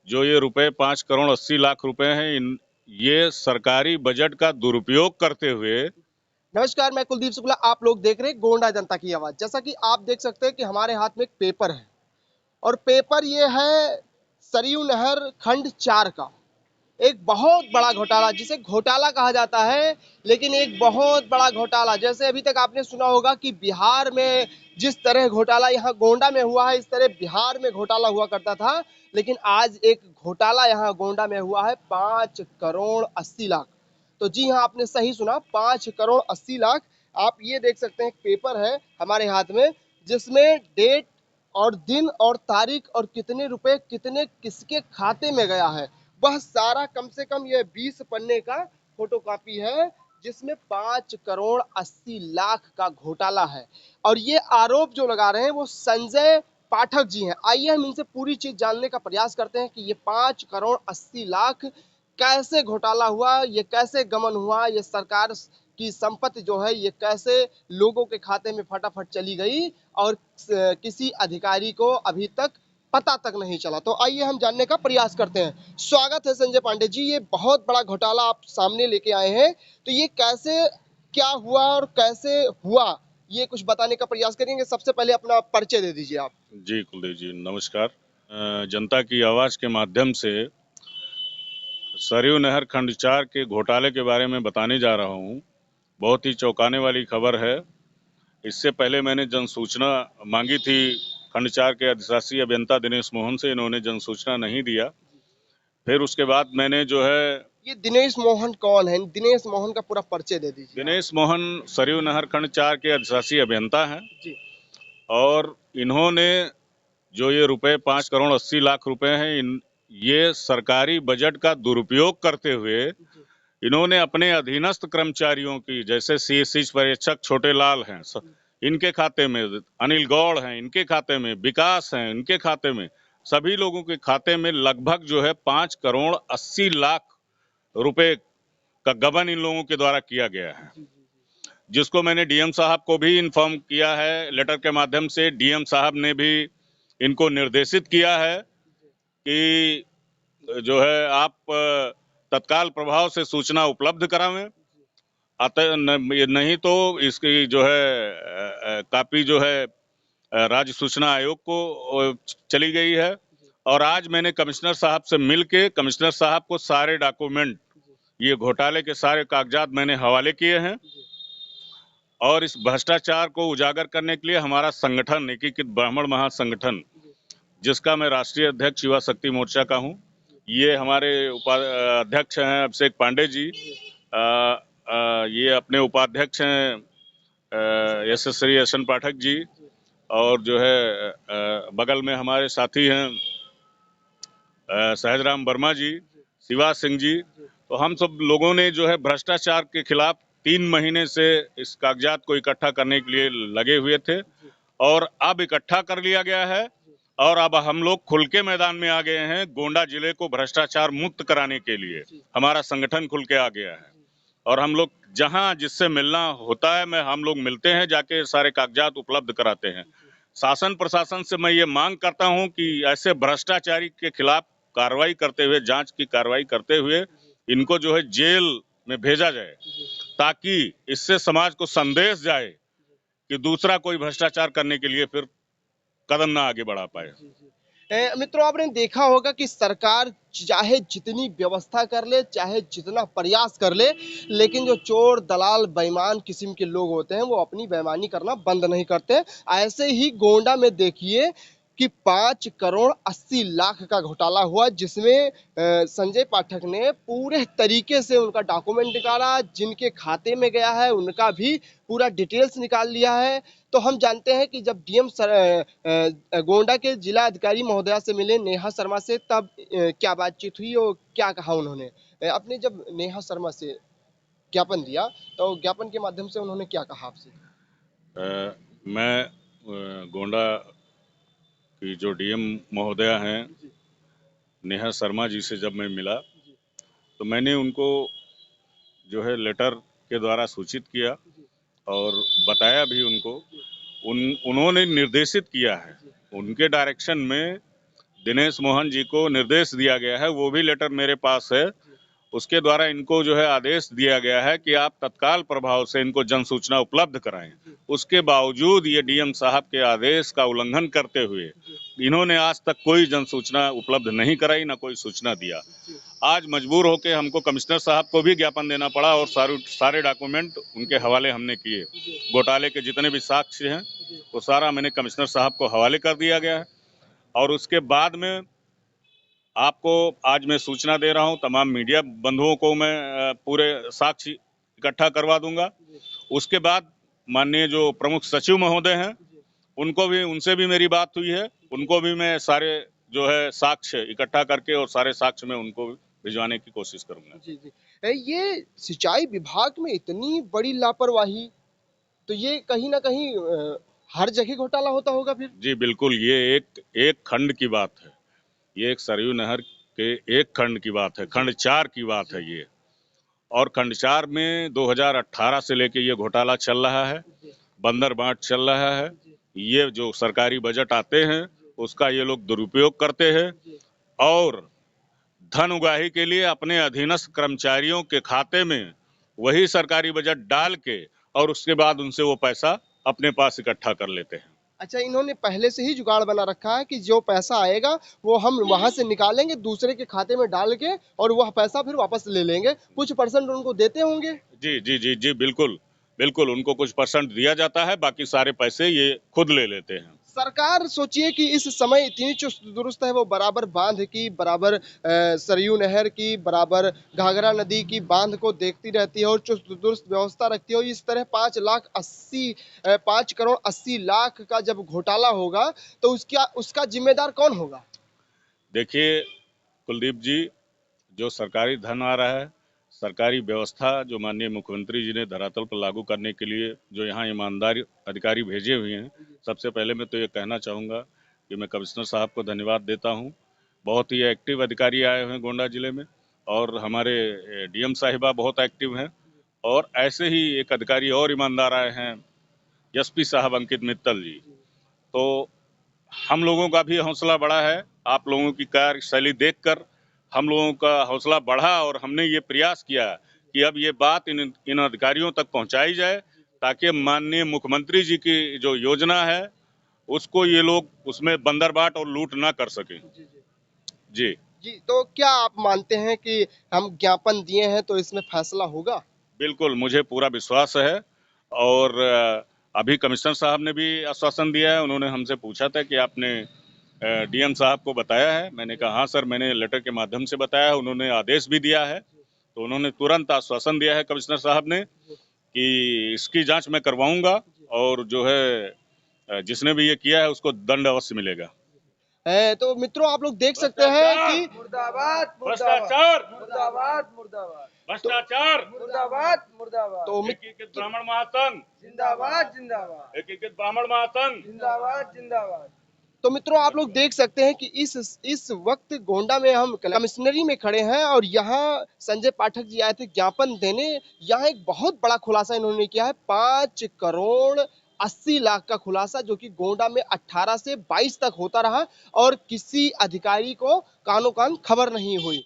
जो ये रुपए 5 करोड़ 80 लाख रुपए हैं, ये सरकारी बजट का दुरुपयोग करते हुए। नमस्कार, मैं कुलदीप शुक्ला। आप लोग देख रहे हैं गोंडा जनता की आवाज। जैसा कि आप देख सकते हैं कि हमारे हाथ में एक पेपर है और पेपर ये है सरयू नहर खंड 4 का। एक बहुत बड़ा घोटाला, जिसे घोटाला कहा जाता है, लेकिन एक बहुत बड़ा घोटाला। जैसे अभी तक आपने सुना होगा कि बिहार में जिस तरह घोटाला यहाँ गोंडा में हुआ है, इस तरह बिहार में घोटाला हुआ करता था। लेकिन आज एक घोटाला यहाँ गोंडा में हुआ है 5 करोड़ 80 लाख। तो जी हाँ, आपने सही सुना, 5 करोड़ 80 लाख। आप ये देख सकते हैं, एक पेपर है हमारे हाथ में जिसमें डेट और दिन और तारीख और कितने रुपए कितने किसके खाते में गया है, वह सारा कम से कम ये 20 पन्ने का फोटोकॉपी है, जिसमें 5 करोड़ 80 लाख का घोटाला है। और ये आरोप जो लगा रहे हैं वो संजय पाठक जी हैं। आइए हम इनसे पूरी चीज जानने का प्रयास करते हैं कि ये 5 करोड़ 80 लाख कैसे घोटाला हुआ, ये कैसे गमन हुआ, ये सरकार की संपत्ति जो है ये कैसे लोगों के खाते में फटाफट चली गई और किसी अधिकारी को अभी तक पता तक नहीं चला। तो आइए हम जानने का प्रयास करते हैं। स्वागत है संजय पांडे जी। ये बहुत बड़ा घोटाला आप सामने लेके आए हैं, तो ये कैसे क्या हुआ और कैसे हुआ, ये कुछ बताने का प्रयास करेंगे। सबसे पहले अपना परिचय दे दीजिए आप। जी कुलदीप जी, नमस्कार। जनता की आवाज के माध्यम से सरयू नहर खंड 4 के घोटाले के बारे में बताने जा रहा हूँ। बहुत ही चौंकाने वाली खबर है। इससे पहले मैंने जनसूचना मांगी थी खंड 4 के अधिशासी अभियंता दिनेश मोहन से, इन्होंने जनसूचना नहीं दिया। फिर उसके बाद मैंने जो है, ये दिनेश मोहन कौन है? दिनेश मोहन का पूरा परिचय दे दीजिए आप। दिनेश मोहन सरयू नहर खंड 4 के अधिशासी अभियंता हैं जी और इन्होंने जो ये रुपए 5 करोड़ 80 लाख रुपए हैं, ये सरकारी बजट का दुरुपयोग करते हुए जी इन्होंने अपने अधीनस्थ कर्मचारियों की, जैसे सीएससी पर्यवेक्षक छोटे लाल हैं, इनके खाते में, अनिल गौड़ हैं इनके खाते में, विकास हैं इनके खाते में, सभी लोगों के खाते में लगभग जो है 5 करोड़ 80 लाख रुपए का गबन इन लोगों के द्वारा किया गया है। जिसको मैंने डीएम साहब को भी इन्फॉर्म किया है लेटर के माध्यम से। डीएम साहब ने भी इनको निर्देशित किया है कि जो है आप तत्काल प्रभाव से सूचना उपलब्ध करावें। अतः नहीं तो इसकी जो है कॉपी जो है राज्य सूचना आयोग को चली गई है। और आज मैंने कमिश्नर साहब से मिलके कमिश्नर साहब को सारे डॉक्यूमेंट, ये घोटाले के सारे कागजात मैंने हवाले किए हैं। और इस भ्रष्टाचार को उजागर करने के लिए हमारा संगठन, एकीकृत ब्राह्मण महासंगठन, जिसका मैं राष्ट्रीय अध्यक्ष युवा शक्ति मोर्चा का हूँ, ये हमारे अध्यक्ष हैं अभिषेक पांडे जी, ये अपने उपाध्यक्ष हैं यशस्वी एस पाठक जी, और जो है बगल में हमारे साथी हैं सहजराम वर्मा जी, शिवा सिंह जी। तो हम सब लोगों ने जो है भ्रष्टाचार के खिलाफ 3 महीने से इस कागजात को इकट्ठा करने के लिए लगे हुए थे और अब इकट्ठा कर लिया गया है। और अब हम लोग खुल के मैदान में आ गए हैं। गोंडा जिले को भ्रष्टाचार मुक्त कराने के लिए हमारा संगठन खुल के आ गया है और हम लोग जहां जिससे मिलना होता है, हम लोग मिलते हैं, जाके सारे कागजात उपलब्ध कराते हैं। शासन प्रशासन से मैं ये मांग करता हूं कि ऐसे भ्रष्टाचारी के खिलाफ कार्रवाई करते हुए, जांच की कार्रवाई करते हुए इनको जो है जेल में भेजा जाए, ताकि इससे समाज को संदेश जाए कि दूसरा कोई भ्रष्टाचार करने के लिए फिर कदम ना आगे बढ़ा पाए। मित्रों, आपने देखा होगा कि सरकार चाहे जितनी व्यवस्था कर ले, चाहे जितना प्रयास कर ले, लेकिन जो चोर दलाल बेईमान किस्म के लोग होते हैं वो अपनी बेईमानी करना बंद नहीं करते। ऐसे ही गोंडा में देखिए कि 5 करोड़ 80 लाख का घोटाला हुआ, जिसमें संजय पाठक ने पूरे तरीके से उनका डॉक्यूमेंट निकाला, जिनके खाते में गया है उनका भी पूरा डिटेल्स निकाल लिया है। तो हम जानते हैं कि जब डीएम गोंडा के जिला अधिकारी महोदया से मिले, नेहा शर्मा से, तब क्या बातचीत हुई और क्या कहा उन्होंने? अपने जब नेहा शर्मा से ज्ञापन दिया तो ज्ञापन के माध्यम से उन्होंने क्या कहा आपसे? मैं गोंडा की जो डीएम महोदया हैं नेहा शर्मा जी से जब मैं मिला तो मैंने उनको जो है लेटर के द्वारा सूचित किया और बताया भी उनको। उन्होंने निर्देशित किया है, उनके डायरेक्शन में दिनेश मोहन जी को निर्देश दिया गया है, वो भी लेटर मेरे पास है। उसके द्वारा इनको जो है आदेश दिया गया है कि आप तत्काल प्रभाव से इनको जन सूचना उपलब्ध कराएं। उसके बावजूद ये डीएम साहब के आदेश का उल्लंघन करते हुए इन्होंने आज तक कोई जन सूचना उपलब्ध नहीं कराई, ना कोई सूचना दिया। आज मजबूर होकर हमको कमिश्नर साहब को भी ज्ञापन देना पड़ा और सारे डॉक्यूमेंट उनके हवाले हमने किए। घोटाले के जितने भी साक्ष्य हैं वो सारा मैंने कमिश्नर साहब को हवाले कर दिया गया है। और उसके बाद में आपको आज मैं सूचना दे रहा हूं, तमाम मीडिया बंधुओं को मैं पूरे साक्ष्य इकट्ठा करवा दूंगा। उसके बाद माननीय जो प्रमुख सचिव महोदय हैं उनसे भी मेरी बात हुई है। उनको भी मैं सारे जो है साक्ष्य इकट्ठा करके और सारे साक्ष्य में उनको भिजवाने की कोशिश करूंगा। जी जी, ये सिंचाई विभाग में इतनी बड़ी लापरवाही, तो ये कहीं ना कहीं हर जगह घोटाला होता होगा फिर। जी बिल्कुल, ये एक खंड की बात है, ये एक सरयू नहर के एक खंड की बात है, खंड 4 की बात है ये। और खंड 4 में 2018 से लेके ये घोटाला चल रहा है, बंदर बांट चल रहा है। ये जो सरकारी बजट आते हैं उसका ये लोग दुरुपयोग करते हैं और धन उगाही के लिए अपने अधीनस्थ कर्मचारियों के खाते में वही सरकारी बजट डाल के और उसके बाद उनसे वो पैसा अपने पास इकट्ठा कर लेते हैं। अच्छा, इन्होंने पहले से ही जुगाड़ बना रखा है कि जो पैसा आएगा वो हम वहां से निकालेंगे, दूसरे के खाते में डाल के, और वह पैसा फिर वापस ले लेंगे। कुछ परसेंट उनको देते होंगे। जी जी जी जी, बिल्कुल बिल्कुल, उनको कुछ परसेंट दिया जाता है, बाकी सारे पैसे ये खुद ले लेते हैं। सरकार सोचिए कि इस समय इतनी चुस्त दुरुस्त है, वो बराबर बांध की, बराबर सरयू नहर की, बराबर घाघरा नदी की बांध को देखती रहती है और चुस्त दुरुस्त व्यवस्था रखती है। और इस तरह 5 करोड़ 80 लाख का जब घोटाला होगा तो उसका जिम्मेदार कौन होगा? देखिए कुलदीप जी, जो सरकारी धन आ रहा है, सरकारी व्यवस्था जो माननीय मुख्यमंत्री जी ने धरातल पर लागू करने के लिए जो यहाँ ईमानदार अधिकारी भेजे हुए हैं, सबसे पहले मैं तो ये कहना चाहूँगा कि मैं कमिश्नर साहब को धन्यवाद देता हूँ। बहुत ही एक्टिव अधिकारी आए हुए हैं गोंडा जिले में और हमारे डीएम साहिबा बहुत एक्टिव हैं। और ऐसे ही एक अधिकारी और ईमानदार आए हैं, एसपी साहब अंकित मित्तल जी। तो हम लोगों का भी हौसला बढ़ा है। आप लोगों की कार्यशैली देखकर हम लोगों का हौसला बढ़ा और हमने ये प्रयास किया कि अब ये बात इन अधिकारियों तक पहुंचाई जाए ताकि माननीय मुख्यमंत्री जी की जो योजना है उसको ये लोग उसमें बंदरबाट और लूट ना कर सकें। जी जी, तो क्या आप मानते हैं कि हम ज्ञापन दिए हैं तो इसमें फैसला होगा? बिल्कुल, मुझे पूरा विश्वास है। और अभी कमिश्नर साहब ने भी आश्वासन दिया है। उन्होंने हमसे पूछा था कि आपने डीएम साहब को बताया है? मैंने कहा हाँ सर, मैंने लेटर के माध्यम से बताया है। उन्होंने आदेश भी दिया है। तो उन्होंने तुरंत आश्वासन दिया है कमिश्नर साहब ने कि इसकी जांच मैं करवाऊंगा और जो है जिसने भी ये किया है उसको दंड अवश्य मिलेगा। तो मित्रों, आप लोग देख सकते हैं कि मुर्दाबाद भ्रष्टाचार, मुर्दाबाद मुर्दाबाद भ्रष्टाचार, मुर्दाबाद मुर्दाबाद तो एकीकृत ब्राह्मण महासंघ, जिंदाबाद जिंदाबाद एकीकृत ब्राह्मण महासंघ, जिंदाबाद जिंदाबाद। तो मित्रों, आप लोग देख सकते हैं कि इस वक्त गोंडा में हम कमिश्नरी में खड़े हैं और यहाँ संजय पाठक जी आए थे ज्ञापन देने। यहाँ एक बहुत बड़ा खुलासा इन्होंने किया है, 5 करोड़ 80 लाख का खुलासा, जो कि गोंडा में 18 से 22 तक होता रहा और किसी अधिकारी को कानो कान खबर नहीं हुई।